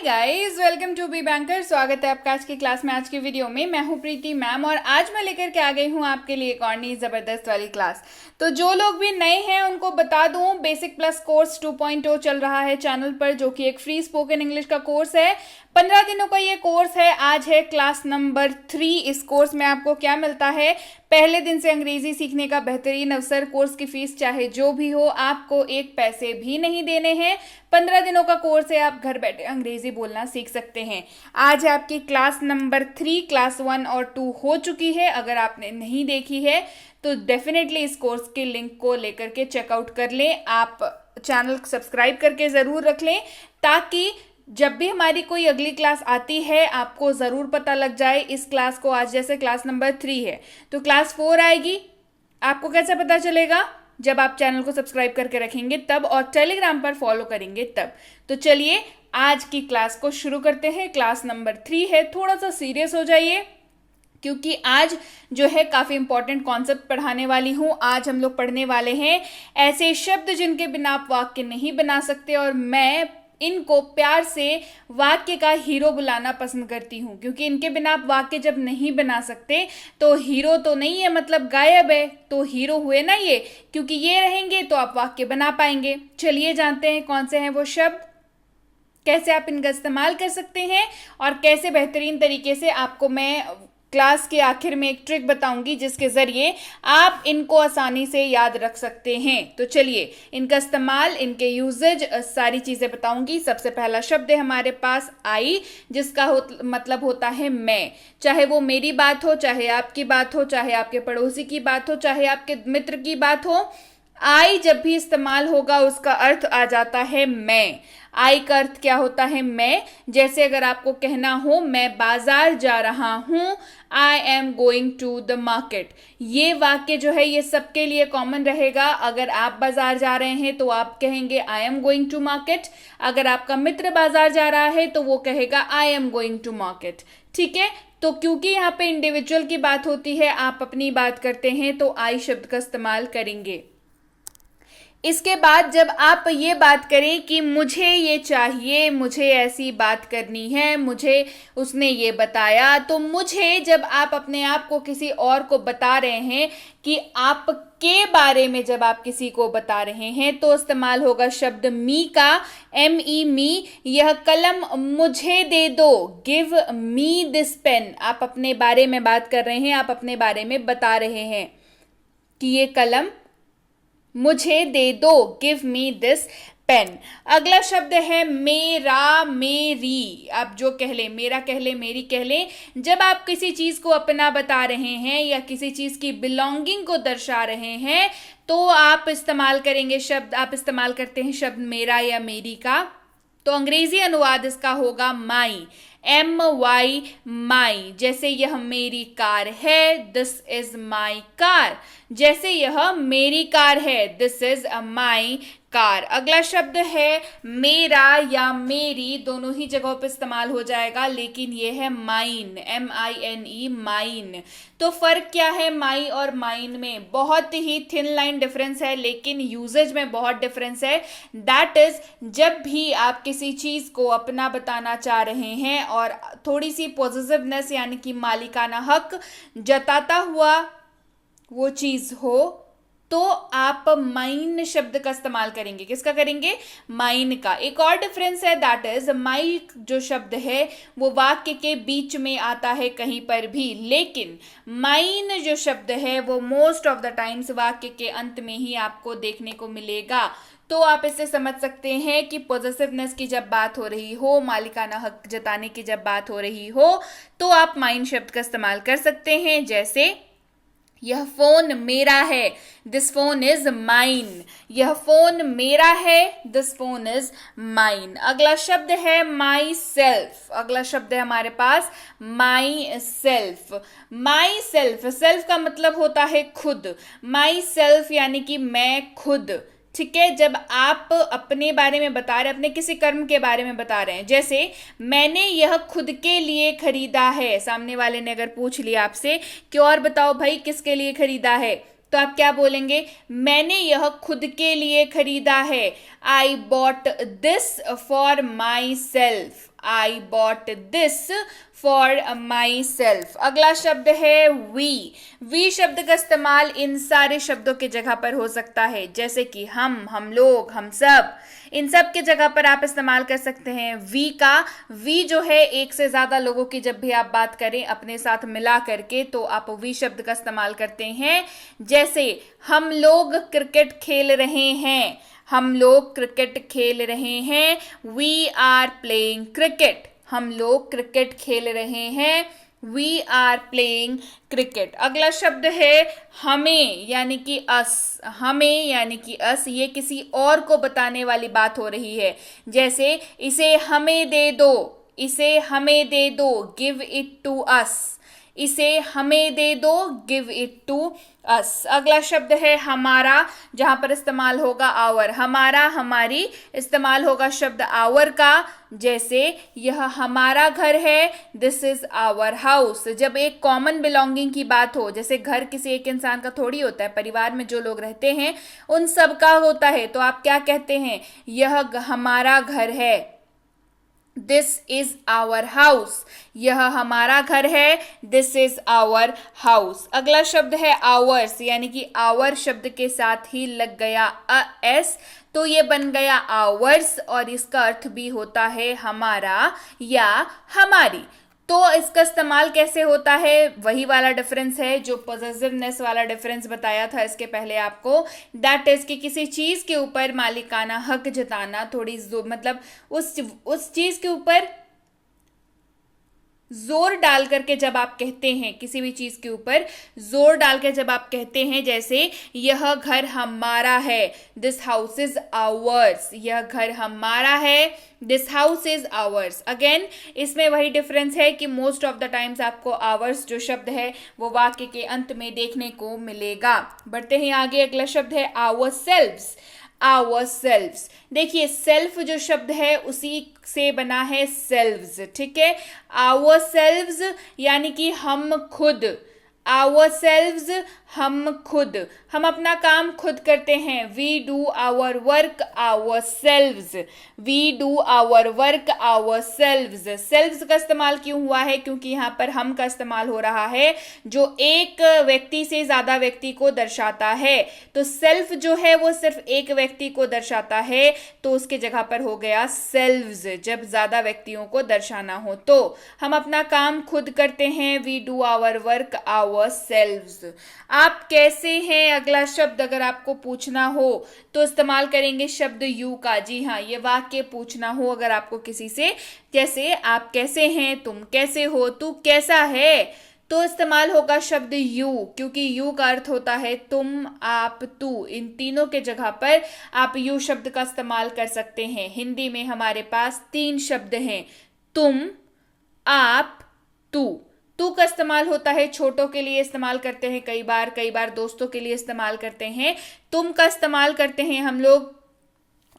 Guys, welcome to be banker. स्वागत है आपका आज की क्लास में। आज की वीडियो में मैं हूं प्रीति मैम और आज मैं लेकर के आ गई हूं आपके लिए एक और नई ज़बरदस्त वाली क्लास। तो जो लोग भी नए हैं उनको बता दूं, बेसिक प्लस कोर्स 2.0 चल रहा है चैनल पर, जो कि एक फ्री स्पोकन इंग्लिश का कोर्स है। 15 दिनों का ये कोर्स है। आज है क्लास नंबर 3। इस कोर्स में आपको क्या मिलता है? पहले दिन से अंग्रेजी सीखने का बेहतरीन अवसर। कोर्स की फीस चाहे जो भी हो, आपको एक पैसे भी नहीं देने हैं। 15 दिनों का कोर्स है, आप घर बैठे अंग्रेजी बोलना सीख सकते हैं। आज है आपकी क्लास नंबर 3। क्लास 1 और 2 हो चुकी है। अगर आपने नहीं देखी है तो डेफिनेटली इस कोर्स के लिंक को लेकर के चेकआउट कर लें। आप चैनल सब्सक्राइब करके ज़रूर रख लें ताकि जब भी हमारी कोई अगली क्लास आती है आपको ज़रूर पता लग जाए। इस क्लास को आज जैसे क्लास नंबर 3 है तो क्लास 4 आएगी, आपको कैसे पता चलेगा? जब आप चैनल को सब्सक्राइब करके रखेंगे तब, और टेलीग्राम पर फॉलो करेंगे तब। तो चलिए आज की क्लास को शुरू करते हैं। क्लास नंबर 3 है। थोड़ा सा सीरियस हो जाइए क्योंकि आज जो है काफ़ी इंपॉर्टेंट कॉन्सेप्ट पढ़ाने वाली हूँ। आज हम लोग पढ़ने वाले हैं ऐसे शब्द जिनके बिना आप वाक्य नहीं बना सकते, और मैं इनको प्यार से वाक्य का हीरो बुलाना पसंद करती हूँ क्योंकि इनके बिना आप वाक्य जब नहीं बना सकते तो हीरो तो नहीं है, मतलब गायब है, तो हीरो हुए ना ये। क्योंकि ये रहेंगे तो आप वाक्य बना पाएंगे। चलिए जानते हैं कौन से हैं वो शब्द, कैसे आप इनका इस्तेमाल कर सकते हैं और कैसे बेहतरीन तरीके से आपको मैं क्लास के आखिर में एक ट्रिक बताऊंगी जिसके ज़रिए आप इनको आसानी से याद रख सकते हैं। तो चलिए इनका इस्तेमाल, इनके यूजेज, सारी चीज़ें बताऊंगी। सबसे पहला शब्द है हमारे पास आई, जिसका मतलब होता है मैं। चाहे वो मेरी बात हो, चाहे आपकी बात हो, चाहे आपके पड़ोसी की बात हो, चाहे आपके मित्र की बात हो, आई जब भी इस्तेमाल होगा उसका अर्थ आ जाता है मैं। आई का अर्थ क्या होता है? मैं। जैसे अगर आपको कहना हो मैं बाजार जा रहा हूँ, I am going to the market. ये वाक्य जो है ये सबके लिए कॉमन रहेगा। अगर आप बाजार जा रहे हैं तो आप कहेंगे I am going to market. अगर आपका मित्र बाजार जा रहा है तो वो कहेगा I am going to market. ठीक है, तो क्योंकि यहाँ पे इंडिविजुअल की बात होती है, आप अपनी बात करते हैं तो आई शब्द का इस्तेमाल करेंगे। इसके बाद जब आप ये बात करें कि मुझे ये चाहिए, मुझे ऐसी बात करनी है, मुझे उसने ये बताया, तो मुझे जब आप अपने आप को किसी और को बता रहे हैं कि आपके बारे में जब आप किसी को बता रहे हैं तो इस्तेमाल होगा शब्द मी का, ME मी। यह कलम मुझे दे दो, गिव मी दिस पेन। आप अपने बारे में बात कर रहे हैं, आप अपने बारे में बता रहे हैं कि ये कलम मुझे दे दो, गिव मी दिस पेन। अगला शब्द है मेरा, मेरी। आप जो कह ले, मेरा कह ले, मेरी कह ले। जब आप किसी चीज को अपना बता रहे हैं या किसी चीज की बिलोंगिंग को दर्शा रहे हैं तो आप इस्तेमाल करेंगे शब्द, आप इस्तेमाल करते हैं शब्द मेरा या मेरी का। तो अंग्रेजी अनुवाद इसका होगा माई, MY माई। जैसे यह मेरी कार है, दिस इज माई कार। जैसे यह मेरी कार है, दिस इज माई कार। अगला शब्द है मेरा या मेरी, दोनों ही जगहों पर इस्तेमाल हो जाएगा, लेकिन यह है माइन, MINE माइन। तो फर्क क्या है माई और माइन में? बहुत ही थिन लाइन डिफरेंस है, लेकिन यूजेज में बहुत डिफरेंस है। दैट इज जब भी आप किसी चीज को अपना बताना चाह रहे हैं और थोड़ी सी पॉजिटिवनेस यानी कि मालिकाना हक जताता हुआ वो चीज हो तो आप माइन शब्द का इस्तेमाल करेंगे। किसका करेंगे? माइन का। एक और डिफरेंस है, दैट इज माई जो शब्द है वो वाक्य के बीच में आता है कहीं पर भी, लेकिन माइन जो शब्द है वो मोस्ट ऑफ द टाइम्स वाक्य के अंत में ही आपको देखने को मिलेगा। तो आप इससे समझ सकते हैं कि पॉजिटिवनेस की जब बात हो रही हो, मालिकाना हक जताने की जब बात हो रही हो तो आप माइन शब्द का इस्तेमाल कर सकते हैं। जैसे यह फोन मेरा है, दिस फोन इज माइन। यह फोन मेरा है, दिस फोन इज माइन। अगला शब्द है माई सेल्फ। अगला शब्द है हमारे पास myself. Myself, self का मतलब होता है खुद। माई सेल्फ यानी कि मैं खुद। ठीक है, जब आप अपने बारे में बता रहे हैं, अपने किसी कर्म के बारे में बता रहे हैं, जैसे मैंने यह खुद के लिए खरीदा है। सामने वाले ने अगर पूछ लिया आपसे कि और बताओ भाई किसके लिए खरीदा है, तो आप क्या बोलेंगे? मैंने यह खुद के लिए खरीदा है। I bought this for my self. I bought this for myself। अगला शब्द है we। we शब्द का इस्तेमाल इन सारे शब्दों के जगह पर हो सकता है, जैसे कि हम लोग, हम सब, इन सब के जगह पर आप इस्तेमाल कर सकते हैं we का। we जो है एक से ज्यादा लोगों की जब भी आप बात करें अपने साथ मिला करके, तो आप we शब्द का इस्तेमाल करते हैं। जैसे हम लोग क्रिकेट खेल रहे हैं, हम लोग क्रिकेट खेल रहे हैं, we are playing cricket। हम लोग क्रिकेट खेल रहे हैं, we are playing cricket। अगला शब्द है हमें यानी कि us। हमें यानी कि us, ये किसी और को बताने वाली बात हो रही है, जैसे इसे हमें दे दो, इसे हमें दे दो, give it to us। इसे हमें दे दो, गिव इट टू अस। अगला शब्द है हमारा, जहां पर इस्तेमाल होगा आवर। हमारा, हमारी, इस्तेमाल होगा शब्द आवर का, जैसे यह हमारा घर है, दिस इज आवर हाउस। जब एक कॉमन बिलोंगिंग की बात हो, जैसे घर किसी एक इंसान का थोड़ी होता है, परिवार में जो लोग रहते हैं उन सब का होता है, तो आप क्या कहते हैं, यह हमारा घर है, दिस इज आवर हाउस। यह हमारा घर है, दिस इज आवर हाउस। अगला शब्द है आवर्स, यानी कि आवर शब्द के साथ ही लग गया एस, तो ये बन गया आवर्स, और इसका अर्थ भी होता है हमारा या हमारी। तो इसका इस्तेमाल कैसे होता है, वही वाला डिफरेंस है जो पॉसेसिवनेस वाला डिफरेंस बताया था इसके पहले आपको। दैट इज कि किसी चीज के ऊपर मालिकाना हक जताना, थोड़ी मतलब उस चीज के ऊपर जोर डाल करके जब आप कहते हैं, किसी भी चीज के ऊपर जोर डाल कर जब आप कहते हैं, जैसे यह घर हमारा है, दिस हाउस इज आवर्स। यह घर हमारा है, this house is ours. Again इसमें वही डिफरेंस है कि मोस्ट ऑफ द टाइम्स आपको आवर्स जो शब्द है वो वाक्य के अंत में देखने को मिलेगा। बढ़ते हैं आगे, अगला शब्द है आवरसेल्व्स। आवरसेल्व्स, देखिए सेल्फ जो शब्द है उसी से बना है सेल्व्स, ठीक है। आवरसेल्व्स यानी कि हम खुद, आवरसेल्व्स हम खुद, हम अपना काम खुद करते हैं। We do our work ourselves, we do our work ourselves. Selves का इस्तेमाल क्यों हुआ है, क्योंकि यहाँ पर हम का इस्तेमाल हो रहा है जो एक व्यक्ति से ज्यादा व्यक्ति को दर्शाता है। तो सेल्फ जो है वो सिर्फ एक व्यक्ति को दर्शाता है, तो उसके जगह पर हो गया सेल्व्स, जब ज्यादा व्यक्तियों को दर्शाना हो। तो हम अपना काम खुद करते हैं, we do our work ourselves. आप कैसे हैं, अगला शब्द अगर आपको पूछना हो तो इस्तेमाल करेंगे शब्द यू का। जी हाँ, ये वाक्य पूछना हो अगर आपको किसी से, जैसे आप कैसे हैं, तुम कैसे हो, तू कैसा है, तो इस्तेमाल होगा शब्द यू, क्योंकि यू का अर्थ होता है तुम, आप, तू। इन तीनों के जगह पर आप यू शब्द का इस्तेमाल कर सकते हैं। हिंदी में हमारे पास 3 शब्द हैं, तुम, आप, तू। तू का इस्तेमाल होता है छोटों के लिए इस्तेमाल करते हैं, कई बार दोस्तों के लिए इस्तेमाल करते हैं। तुम का इस्तेमाल करते हैं हम लोग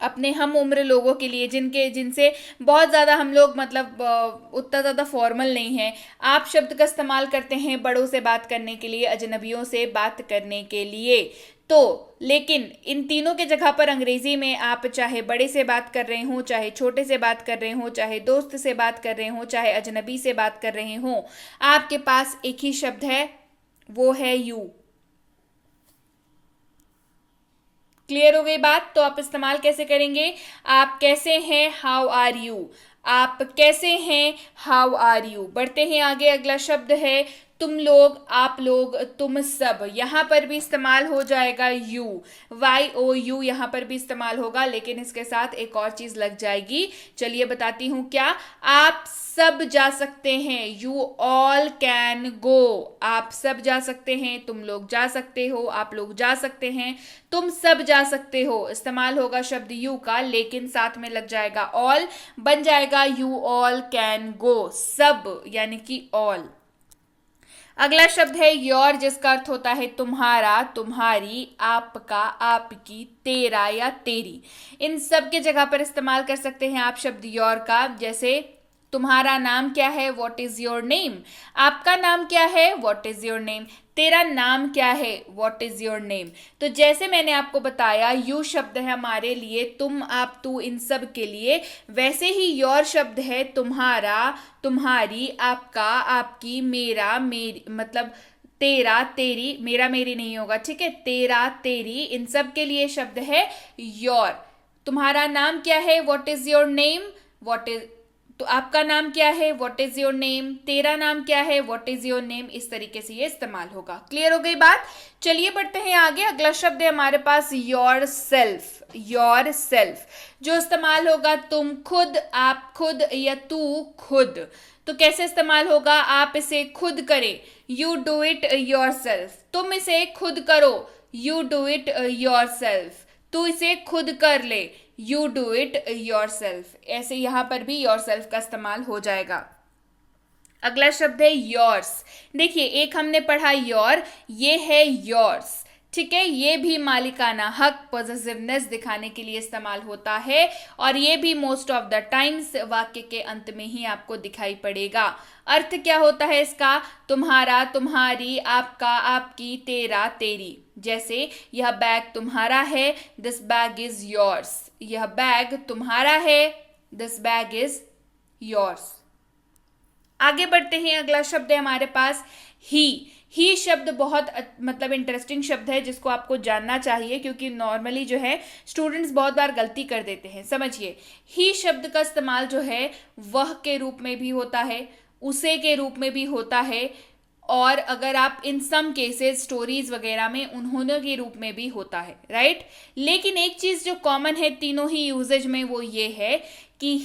अपने हम उम्र लोगों के लिए, जिनसे बहुत ज़्यादा हम लोग मतलब उतना ज़्यादा फॉर्मल नहीं है। आप शब्द का इस्तेमाल करते हैं बड़ों से बात करने के लिए, अजनबियों से बात करने के लिए। तो लेकिन इन तीनों के जगह पर अंग्रेजी में आप चाहे बड़े से बात कर रहे हो, चाहे छोटे से बात कर रहे हो, चाहे दोस्त से बात कर रहे हो, चाहे अजनबी से बात कर रहे हो, आपके पास एक ही शब्द है, वो है यू। क्लियर हो गई बात। तो आप इस्तेमाल कैसे करेंगे, आप कैसे हैं, हाउ आर यू। आप कैसे हैं, हाउ आर यू। बढ़ते हैं आगे, अगला शब्द है तुम लोग, आप लोग, तुम सब। यहाँ पर भी इस्तेमाल हो जाएगा यू, YOU यहाँ पर भी इस्तेमाल होगा, लेकिन इसके साथ एक और चीज लग जाएगी। चलिए बताती हूँ क्या। आप सब जा सकते हैं, यू ऑल कैन गो। आप सब जा सकते हैं, तुम लोग जा सकते हो, आप लोग जा सकते हैं, तुम सब जा सकते हो। इस्तेमाल होगा शब्द यू का, लेकिन साथ में लग जाएगा ऑल, बन जाएगा यू ऑल कैन गो। सब यानी कि ऑल। अगला शब्द है योर, जिसका अर्थ होता है तुम्हारा, तुम्हारी, आपका, आपकी, तेरा या तेरी। इन सब के जगह पर इस्तेमाल कर सकते हैं आप शब्द योर का, जैसे तुम्हारा नाम क्या है, व्हाट इज योर नेम। आपका नाम क्या है, व्हाट इज योर नेम। तेरा नाम क्या है, व्हाट इज योर नेम। तो जैसे मैंने आपको बताया यू शब्द है हमारे लिए तुम, आप, तू, इन सब के लिए, वैसे ही योर शब्द है तुम्हारा, तुम्हारी, आपका, आपकी, मेरा, मेरी, मतलब तेरा, तेरी, मेरा मेरी नहीं होगा, ठीक है, तेरा, तेरी, इन सब के लिए शब्द है योर। तुम्हारा नाम क्या है, what is your name, what is, तो आपका नाम क्या है, व्हाट इज योर नेम। तेरा नाम क्या है, व्हाट इज योर नेम। इस तरीके से ये इस्तेमाल होगा। क्लियर हो गई बात। चलिए बढ़ते हैं आगे। अगला शब्द है हमारे पास योर सेल्फ। योर सेल्फ जो इस्तेमाल होगा तुम खुद, आप खुद या तू खुद। तो कैसे इस्तेमाल होगा, आप इसे खुद करें, you do it your self. तुम इसे खुद करो, you do it your self. तू इसे खुद कर ले, you do it your self. ऐसे यहां पर भी योर सेल्फ का इस्तेमाल हो जाएगा। अगला शब्द है योर्स। देखिए एक हमने पढ़ा योर, ये है योर्स, ठीक है। ये भी मालिकाना हक, पॉजेसिवनेस दिखाने के लिए इस्तेमाल होता है और ये भी मोस्ट ऑफ द टाइम्स वाक्य के अंत में ही आपको दिखाई पड़ेगा। अर्थ क्या होता है इसका, तुम्हारा, तुम्हारी, आपका, आपकी, तेरा, तेरी। जैसे यह बैग तुम्हारा है, दिस बैग इज योर्स। यह बैग तुम्हारा है, दिस बैग इज योर्स। आगे बढ़ते हैं। अगला शब्द है हमारे पास ही शब्द बहुत मतलब इंटरेस्टिंग शब्द है जिसको आपको जानना चाहिए, क्योंकि नॉर्मली जो है स्टूडेंट्स बहुत बार गलती कर देते हैं। समझिए, ही शब्द का इस्तेमाल जो है वह के रूप में भी होता है, उसे के रूप में भी होता है, और अगर आप इन सम केसेस स्टोरीज वगैरह में उन्होंने के रूप में भी होता है, राइट। लेकिन एक चीज जो कॉमन है तीनों ही यूजेज में वो ये है कि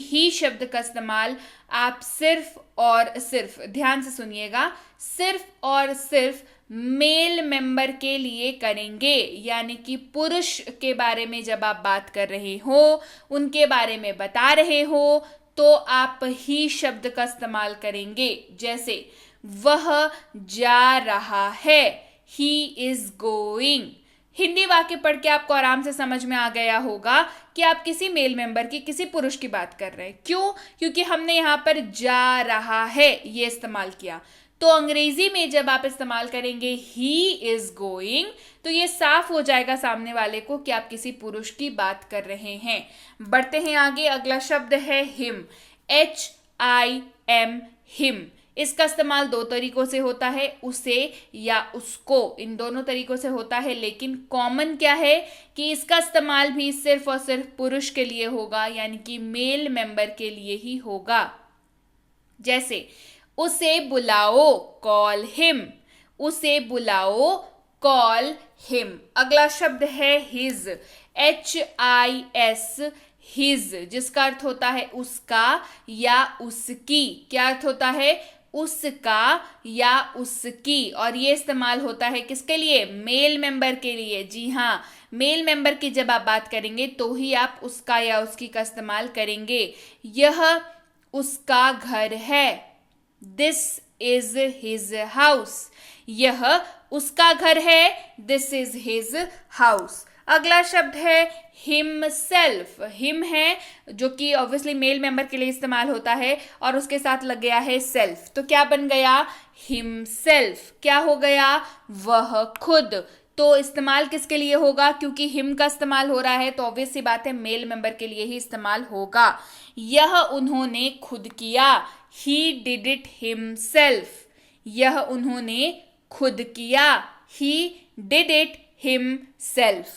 ही शब्द का इस्तेमाल आप सिर्फ और सिर्फ, ध्यान से सुनिएगा, सिर्फ और सिर्फ मेल मेंबर के लिए करेंगे। यानी कि पुरुष के बारे में जब आप बात कर रहे हो, उनके बारे में बता रहे हो, तो आप ही शब्द का इस्तेमाल करेंगे। जैसे वह जा रहा है, ही इज गोइंग। हिंदी वाक्य पढ़ के आपको आराम से समझ में आ गया होगा कि आप किसी मेल मेंबर की, किसी पुरुष की बात कर रहे हैं। क्यों? क्योंकि हमने यहाँ पर जा रहा है ये इस्तेमाल किया। तो अंग्रेजी में जब आप इस्तेमाल करेंगे ही इज गोइंग, तो ये साफ हो जाएगा सामने वाले को कि आप किसी पुरुष की बात कर रहे हैं। बढ़ते हैं आगे। अगला शब्द है हिम, HIM, हिम। इसका इस्तेमाल दो तरीकों से होता है, उसे या उसको, इन दोनों तरीकों से होता है। लेकिन कॉमन क्या है कि इसका इस्तेमाल भी सिर्फ और सिर्फ पुरुष के लिए होगा, यानी कि मेल मेंबर के लिए ही होगा। जैसे उसे बुलाओ, कॉल हिम। उसे बुलाओ, कॉल हिम। अगला शब्द है हिज, HIS, हिज, जिसका अर्थ होता है उसका या उसकी। क्या अर्थ होता है? उसका या उसकी। और ये इस्तेमाल होता है किसके लिए? मेल मेंबर के लिए। जी हाँ, मेल मेंबर की जब आप बात करेंगे तो ही आप उसका या उसकी का इस्तेमाल करेंगे। यह उसका घर है, दिस इज हिज हाउस। यह उसका घर है, दिस इज हिज हाउस। अगला शब्द है हिमसेल्फ। हिम है जो कि ऑब्वियसली मेल मेंबर के लिए इस्तेमाल होता है और उसके साथ लग गया है सेल्फ, तो क्या बन गया? हिमसेल्फ। क्या हो गया? वह खुद। तो इस्तेमाल किसके लिए होगा? क्योंकि हिम का इस्तेमाल हो रहा है तो ऑब्वियस सी बात है मेल मेंबर के लिए ही इस्तेमाल होगा। यह उन्होंने खुद किया, ही डिड इट हिमसेल्फ। यह उन्होंने खुद किया, ही डिड इट हिमसेल्फ।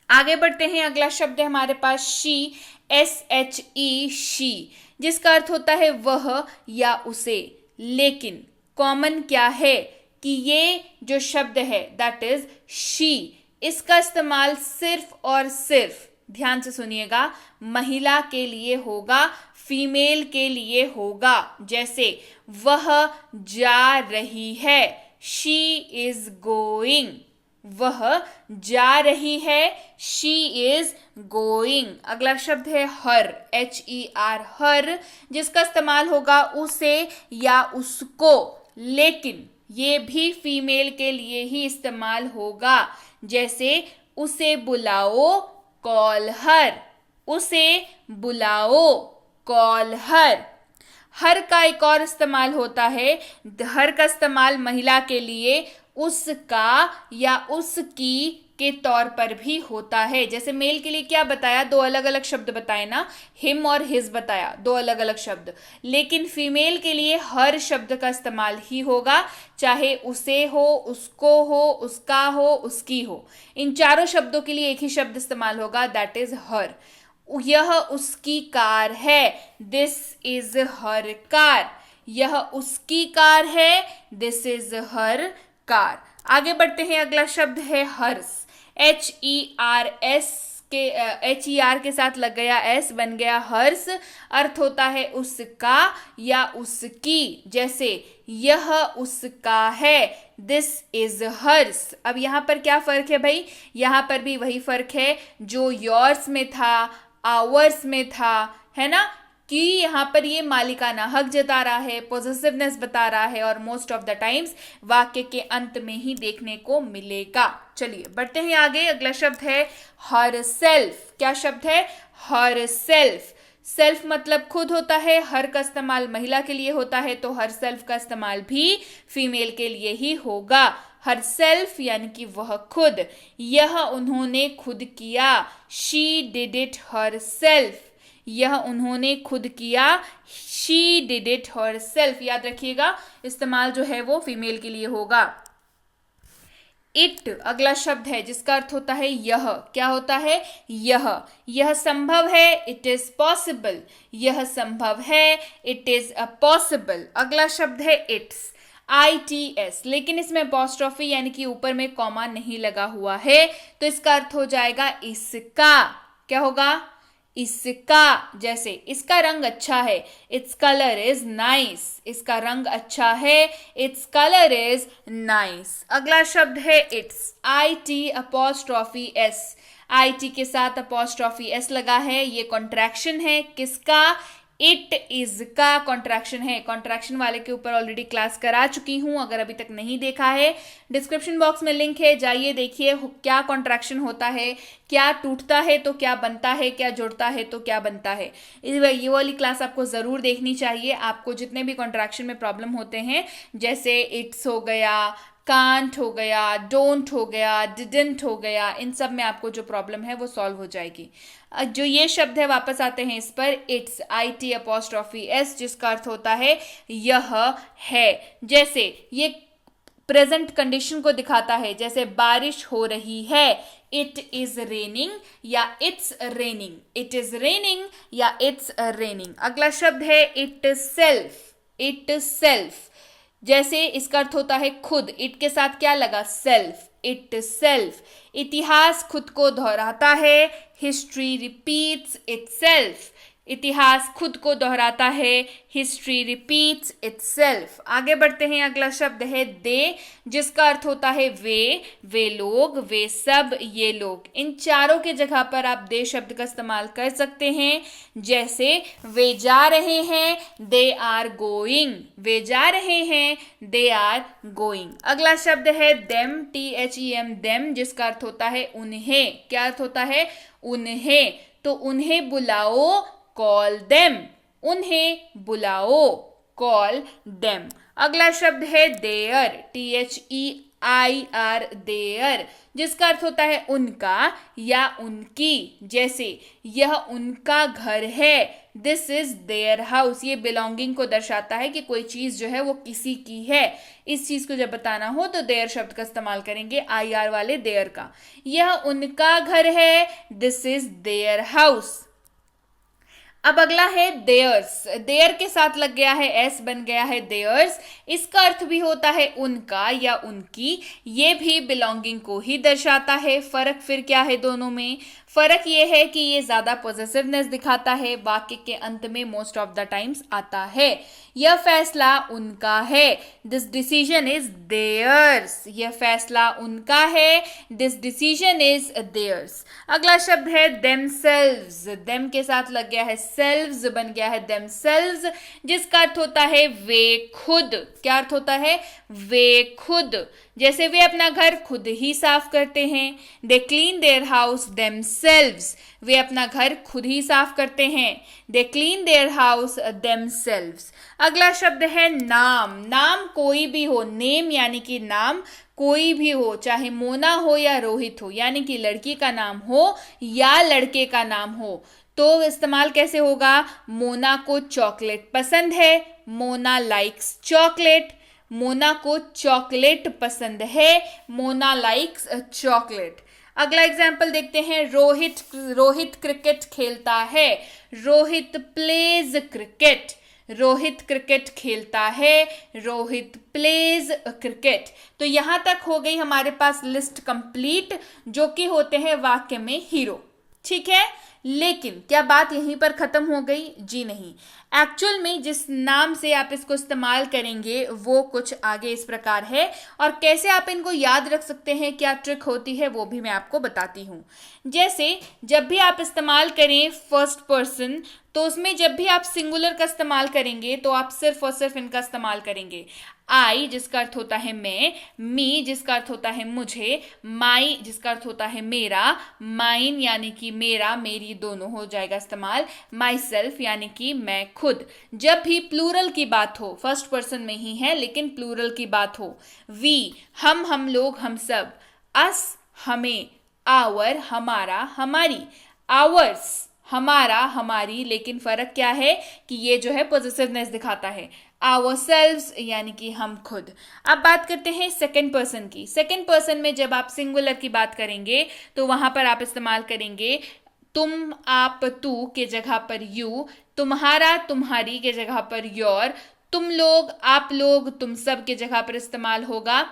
आगे बढ़ते हैं। अगला शब्द है हमारे पास शी, SHE, शी, जिसका अर्थ होता है वह या उसे। लेकिन कॉमन क्या है कि ये जो शब्द है दैट इज शी, इसका इस्तेमाल सिर्फ और सिर्फ, ध्यान से सुनिएगा, महिला के लिए होगा, फीमेल के लिए होगा। जैसे वह जा रही है, शी इज गोइंग। वह जा रही है, शी इज गोइंग। अगला शब्द है हर, HER, हर, जिसका इस्तेमाल होगा उसे या उसको। लेकिन ये भी फीमेल के लिए ही इस्तेमाल होगा। जैसे उसे बुलाओ, कॉल हर। उसे बुलाओ, कॉल हर। हर का एक और इस्तेमाल होता है, हर का इस्तेमाल महिला के लिए उसका या उसकी के तौर पर भी होता है। जैसे मेल के लिए क्या बताया, दो अलग अलग शब्द बताए ना, हिम और हिज बताया, दो अलग अलग शब्द। लेकिन फीमेल के लिए हर शब्द का इस्तेमाल ही होगा, चाहे उसे हो, उसको हो, उसका हो, उसकी हो। इन चारों शब्दों के लिए एक ही शब्द इस्तेमाल होगा, दैट इज हर। यह उसकी कार है, दिस इज हर कार। यह उसकी कार है, दिस इज हर कार। आगे बढ़ते हैं, अगला शब्द है हर्ष। HERS के HER के साथ लग गया S, बन गया हर्ष। अर्थ होता है उसका या उसकी। जैसे यह उसका है, दिस इज हर्ष। अब यहाँ पर क्या फर्क है भाई, यहाँ पर भी वही फर्क है जो योर्स में था, आवर्स में था, है ना, कि यहाँ पर ये मालिकाना हक जता रहा है, पॉजिटिवनेस बता रहा है, और मोस्ट ऑफ द टाइम्स वाक्य के अंत में ही देखने को मिलेगा। चलिए बढ़ते हैं आगे, अगला शब्द है हर सेल्फ। क्या शब्द है, हर सेल्फ। सेल्फ मतलब खुद होता है, हर का इस्तेमाल महिला के लिए होता है, तो हर सेल्फ का इस्तेमाल भी फीमेल के लिए ही होगा। हर सेल्फ यानी कि वह खुद। यह उन्होंने खुद किया, she did it her self. यह उन्होंने खुद किया, she did it her self. याद रखिएगा, इस्तेमाल जो है वो फीमेल के लिए होगा। इट अगला शब्द है जिसका अर्थ होता है यह। क्या होता है, यह संभव है, इट इज पॉसिबल। यह संभव है, इट इज अ पॉसिबल। अगला शब्द है इट्स, ITS, लेकिन इसमें अपॉस्ट्रोफी यानी कि ऊपर में कॉमा नहीं लगा हुआ है, तो इसका अर्थ हो जाएगा इसका। क्या होगा, इसका। जैसे इसका रंग अच्छा है, इट्स कलर इज नाइस। इसका रंग अच्छा है, इट्स कलर इज नाइस। अगला शब्द है इट्स, IT' IT के साथ अपॉस्ट्रोफी S लगा है, ये कॉन्ट्रैक्शन है किसका, इट इज का कॉन्ट्रैक्शन है। कॉन्ट्रैक्शन वाले के ऊपर ऑलरेडी क्लास करा चुकी हूं, अगर अभी तक नहीं देखा है डिस्क्रिप्शन बॉक्स में लिंक है, जाइए देखिए क्या कॉन्ट्रैक्शन होता है, क्या टूटता है तो क्या बनता है, क्या जुड़ता है तो क्या बनता है। ये वाली क्लास आपको जरूर देखनी चाहिए। आपको जितने भी कॉन्ट्रैक्शन में प्रॉब्लम होते हैं, जैसे इट्स हो गया, कांट हो गया, डोंट हो गया, डिडंट हो गया, इन सब में आपको जो प्रॉब्लम है वो सॉल्व हो जाएगी। जो ये शब्द है, वापस आते हैं इस पर, इट्स IT' जिसका अर्थ होता है यह है। जैसे ये प्रेजेंट कंडीशन को दिखाता है, जैसे बारिश हो रही है, इट इज रेनिंग या it's raining. It is raining या इट्स रेनिंग। अगला शब्द है इट सेल्फ। जैसे इसका अर्थ होता है खुद, इट के साथ क्या लगा, सेल्फ, इट सेल्फ। इतिहास खुद को दोहराता है, हिस्ट्री रिपीट्स इटसेल्फ। इतिहास खुद को दोहराता है, हिस्ट्री रिपीट्स इटसेल्फ। आगे बढ़ते हैं, अगला शब्द है दे, जिसका अर्थ होता है वे लोग, वे सब, ये लोग। इन चारों के जगह पर आप दे शब्द का इस्तेमाल कर सकते हैं। जैसे वे जा रहे हैं, दे आर गोइंग। वे जा रहे हैं, दे आर गोइंग। अगला शब्द है देम, THEM, देम, जिसका अर्थ होता है उन्हें। क्या अर्थ होता है, उन्हें। तो उन्हें बुलाओ, कॉल देम। उन्हें बुलाओ, कॉल देम। अगला शब्द है देयर, THEIR, देयर, जिसका अर्थ होता है उनका या उनकी। जैसे यह उनका घर है, दिस इज देयर हाउस। ये बिलोंगिंग को दर्शाता है कि कोई चीज जो है वो किसी की है। इस चीज को जब बताना हो तो देयर शब्द का इस्तेमाल करेंगे, IR वाले देयर का। यह उनका घर है, दिस इज देयर हाउस। अब अगला है देयर्स। देयर के साथ लग गया है S, बन गया है देयर्स। इसका अर्थ भी होता है उनका या उनकी। ये भी बिलोंगिंग को ही दर्शाता है। फर्क फिर क्या है दोनों में, फर्क ये है कि ये ज्यादा पॉजिटिवनेस दिखाता है, वाक्य के अंत में मोस्ट ऑफ द टाइम्स आता है। यह फैसला उनका है, दिस डिसीजन इज देयर्स। यह फैसला उनका है, दिस डिसीजन इज देयर्स। अगला शब्द है देमसेल्व्स। देम के साथ लग गया है सेल्व्स, बन गया है देमसेल्व्स, जिसका अर्थ होता है वे खुद। क्या अर्थ होता है, वे खुद। जैसे वे अपना घर खुद ही साफ करते हैं, they clean their house themselves, वे अपना घर खुद ही साफ करते हैं, they clean their house themselves. अगला शब्द है नाम। नाम कोई भी हो, नेम यानी कि नाम कोई भी हो, चाहे मोना हो या रोहित हो, यानी कि लड़की का नाम हो या लड़के का नाम हो, तो इस्तेमाल कैसे होगा? मोना को चॉकलेट पसंद है, मोना लाइक्स चॉकलेट। मोना को चॉकलेट पसंद है, मोना लाइक्स चॉकलेट। अगला एग्जाम्पल देखते हैं, रोहित क्रिकेट खेलता है, Rohit pledge cricket. Rohit cricket खेलता है, रोहित प्लेज क्रिकेट। तो यहां तक हो गई हमारे पास लिस्ट कंप्लीट, जो कि होते हैं वाक्य में हीरो। ठीक है, लेकिन क्या बात यहीं पर खत्म हो गई? जी नहीं। एक्चुअल में जिस नाम से आप इसको इस्तेमाल करेंगे वो कुछ आगे इस प्रकार है, और कैसे आप इनको याद रख सकते हैं, क्या ट्रिक होती है, वो भी मैं आपको बताती हूँ। जैसे जब भी आप इस्तेमाल करें फर्स्ट पर्सन, तो उसमें जब भी आप सिंगुलर का इस्तेमाल करेंगे तो आप सिर्फ और सिर्फ इनका इस्तेमाल करेंगे। आई जिसका अर्थ होता है मैं, मी जिसका अर्थ होता है मुझे, माई जिसका अर्थ होता है मेरा, माइन यानी कि मेरा मेरी दोनों हो जाएगा इस्तेमाल, माई सेल्फ यानी कि मैं खुद। जब भी प्लूरल की बात हो, फर्स्ट पर्सन में ही है लेकिन प्लूरल की बात हो, वी हम लोग हम सब, अस हमें, आवर हमारा हमारी, आवर्स हमारा हमारी, लेकिन फर्क क्या है कि ये जो है पॉजिटिवनेस दिखाता है, आवरसेल्व्स यानी कि हम खुद। अब बात करते हैं सेकंड पर्सन की। सेकंड पर्सन में जब आप सिंगुलर की बात करेंगे तो वहां पर आप इस्तेमाल करेंगे तुम, आप, तू के जगह पर यू, तुम्हारा, तुम्हारी के जगह पर योर, तुम लोग, आप लोग, तुम सब के जगह पर इस्तेमाल होगा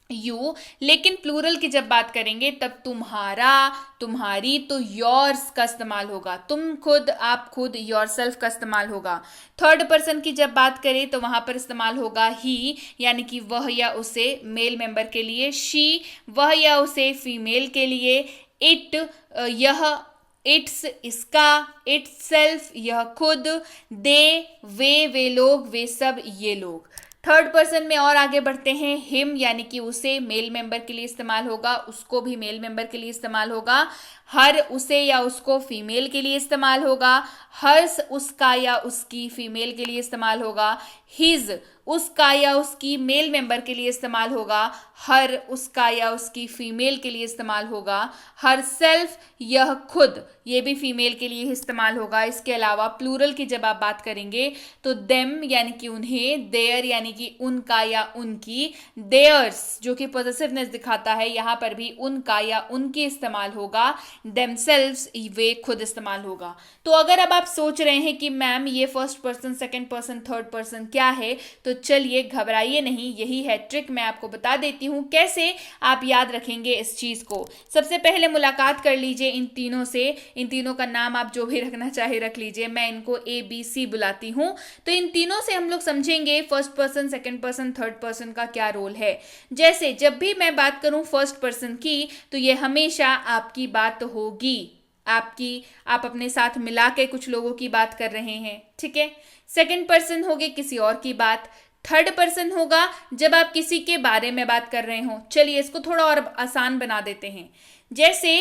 यू। लेकिन प्लूरल की जब बात करेंगे तब तुम्हारा, तुम्हारी, तो योर्स का इस्तेमाल होगा, तुम खुद, आप खुद, योरसेल्फ का इस्तेमाल होगा। थर्ड पर्सन की जब बात करें तो वहां पर इस्तेमाल होगा ही, यानी कि वह या उसे मेल मेंबर के लिए, शी वह या उसे फीमेल के लिए, इट यह, इट्स इसका, इट्स सेल्फ यह खुद, दे वे लोग, वे सब ये लोग। थर्ड पर्सन में और आगे बढ़ते हैं, हिम यानी कि उसे मेल मेंबर के लिए इस्तेमाल होगा, उसको भी मेल मेंबर के लिए इस्तेमाल होगा। हर उसे या उसको फीमेल के लिए इस्तेमाल होगा, हर्स उसका या उसकी फीमेल के लिए इस्तेमाल होगा, हिज उसका या उसकी मेल मेंबर के लिए इस्तेमाल होगा, हर उसका या उसकी फीमेल के लिए इस्तेमाल होगा, हर सेल्फ यह खुद, ये भी फीमेल के लिए इस्तेमाल होगा। इसके अलावा प्लूरल की जब आप बात करेंगे तो देम यानी कि उन्हें, देयर यानी कि उनका या उनकी, देयर्स जो कि पॉजिटिवनेस दिखाता है, यहाँ पर भी उनका या उनकी इस्तेमाल होगा, देमसेल्व्स वे खुद इस्तेमाल होगा। तो अगर अब आप सोच रहे हैं कि मैम ये first person, second person, third person क्या है, तो चलिए घबराइए नहीं, यही है ट्रिक। मैं आपको बता देती हूँ कैसे आप याद रखेंगे इस चीज को। सबसे पहले मुलाकात कर लीजिए इन तीनों से, इन तीनों का नाम आप जो भी रखना चाहे रख लीजिए, मैं इनको ABC बुलाती हूँ। तो इन तीनों से हम लोग समझेंगे first person, second person, third person का क्या रोल है। जैसे जब भी मैं बात करूं फर्स्ट पर्सन की, तो ये हमेशा आपकी बात होगी, आपकी, आप अपने साथ मिला के कुछ लोगों की बात कर रहे हैं, ठीक है। सेकंड पर्सन हो गए किसी और की बात। थर्ड पर्सन होगा जब आप किसी के बारे में बात कर रहे हो। चलिए इसको थोड़ा और आसान बना देते हैं। जैसे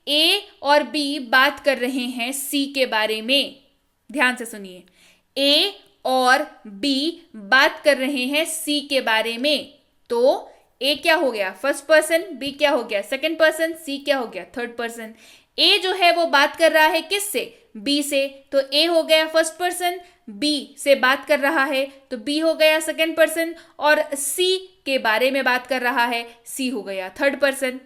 ए और बी बात कर रहे हैं सी के बारे में, ध्यान से सुनिए, ए और बी बात कर रहे हैं सी के बारे में, तो ए क्या हो गया फर्स्ट पर्सन, बी क्या हो गया सेकंड पर्सन, सी क्या हो गया थर्ड पर्सन। ए जो है वो बात कर रहा है किससे, बी से, तो ए हो गया फर्स्ट पर्सन, बी से बात कर रहा है तो बी हो गया सेकंड पर्सन, और सी के बारे में बात कर रहा है, सी हो गया थर्ड पर्सन।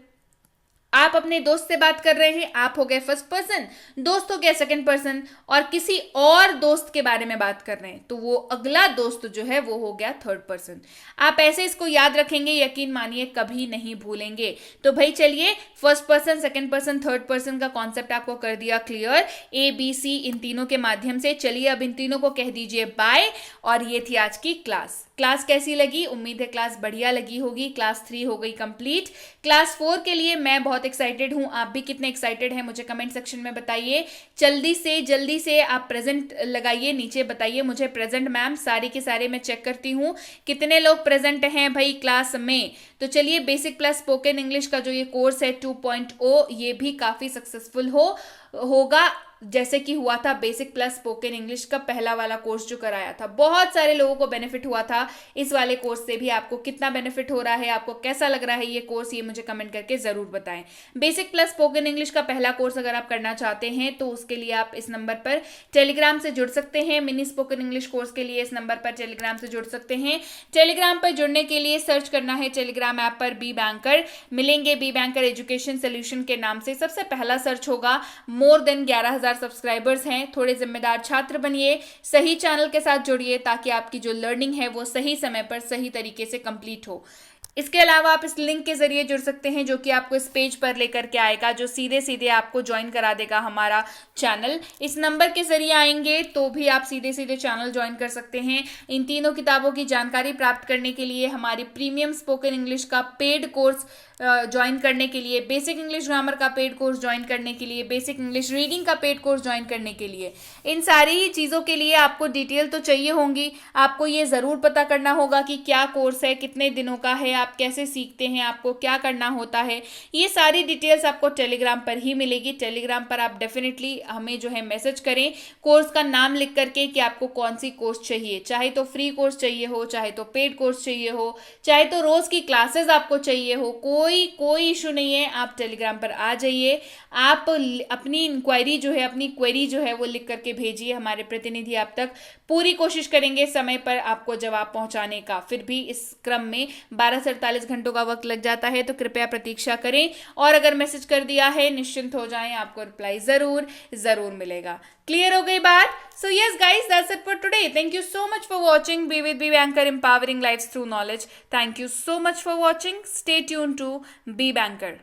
आप अपने दोस्त से बात कर रहे हैं, आप हो गए फर्स्ट पर्सन, दोस्त हो गया सेकंड पर्सन, और किसी और दोस्त के बारे में बात कर रहे हैं तो वो अगला दोस्त जो है वो हो गया थर्ड पर्सन। आप ऐसे इसको याद रखेंगे, यकीन मानिए कभी नहीं भूलेंगे। तो भाई चलिए, first person, second person, third person का कॉन्सेप्ट आपको कर दिया क्लियर, ABC इन तीनों के माध्यम से। चलिए अब इन तीनों को कह दीजिए बाय, और ये थी आज की क्लास। क्लास कैसी लगी? उम्मीद है क्लास बढ़िया लगी होगी। क्लास 3 हो गई कंप्लीट। क्लास 4 के लिए मैं बहुत बहुत एक्साइटेड हूँ, आप भी कितने एक्साइटेड हैं मुझे कमेंट सेक्शन में बताइए। जल्दी से आप प्रेजेंट लगाइए, नीचे बताइए मुझे प्रेजेंट मैम, सारे के सारे मैं चेक करती हूँ कितने लोग प्रेजेंट हैं भाई क्लास में। तो चलिए, बेसिक प्लस स्पोकन इंग्लिश का जो ये कोर्स है 2.0, ये भी काफी सक्सेसफुल होगा, जैसे कि हुआ था बेसिक प्लस स्पोकन इंग्लिश का पहला वाला कोर्स जो कराया था। बहुत सारे लोगों को बेनिफिट हुआ था इस वाले कोर्स से भी। आपको कितना बेनिफिट हो रहा है, आपको कैसा लग रहा है ये कोर्स, ये मुझे कमेंट करके जरूर बताएं। बेसिक प्लस स्पोकन इंग्लिश का पहला कोर्स अगर आप करना चाहते हैं तो उसके लिए आप इस नंबर पर टेलीग्राम से जुड़ सकते हैं। मिनी स्पोकन इंग्लिश कोर्स के लिए इस नंबर पर टेलीग्राम से जुड़ सकते हैं। टेलीग्राम पर जुड़ने के लिए सर्च करना है टेलीग्राम ऐप पर बी बैंकर, मिलेंगे बी बैंकर एजुकेशन सोल्यूशन के नाम से, सबसे पहला सर्च होगा। मोर देन 11,000 सब्सक्राइबर्स हैं। थोड़े जिम्मेदार छात्र बनिए, सही चैनल के साथ जुड़िए ताकि आपकी जो लर्निंग है वो सही समय पर सही तरीके से कंप्लीट हो। इसके अलावा आप इस लिंक के जरिए जुड़ सकते हैं जो कि आपको इस पेज पर लेकर के आएगा, जो सीधे सीधे आपको ज्वाइन करा देगा हमारा चैनल। इस नंबर के जरिए आएंगे तो भी आप सीधे सीधे चैनल ज्वाइन कर सकते हैं। इन तीनों किताबों की जानकारी प्राप्त करने के लिए, हमारी प्रीमियम स्पोकन इंग्लिश का पेड कोर्स ज्वाइन करने के लिए, बेसिक इंग्लिश ग्रामर का पेड कोर्स ज्वाइन करने के लिए, बेसिक इंग्लिश रीडिंग का पेड कोर्स ज्वाइन करने के लिए, इन सारी चीज़ों के लिए आपको डिटेल तो चाहिए होंगी। आपको ये ज़रूर पता करना होगा कि क्या कोर्स है, कितने दिनों का है, आप कैसे सीखते हैं, आपको क्या करना होता है। ये सारी डिटेल्स आपको टेलीग्राम पर ही मिलेगी। टेलीग्राम पर आप डेफिनेटली हमें जो है मैसेज करें कोर्स का नाम लिख करके कि आपको कौन सी कोर्स चाहिए, चाहे तो फ्री कोर्स चाहिए हो, चाहे तो पेड कोर्स चाहिए हो, चाहे तो रोज़ की क्लासेस आपको चाहिए हो, कोई इशू नहीं है। आप टेलीग्राम पर आ जाइए, आप अपनी इंक्वायरी जो है, अपनी क्वेरी जो है वो लिख करके भेजिए, हमारे प्रतिनिधि आप तक पूरी कोशिश करेंगे समय पर आपको जवाब पहुंचाने का। फिर भी इस क्रम में 12 से 48 घंटों का वक्त लग जाता है, तो कृपया प्रतीक्षा करें। और अगर मैसेज कर दिया है निश्चिंत हो जाएं, आपको रिप्लाई जरूर मिलेगा। क्लियर हो गई बात? So yes guys, that's it for today. Thank you so much for watching. Be with Be Banker, empowering lives through knowledge. Thank you so much for watching. Stay tuned to Be Banker.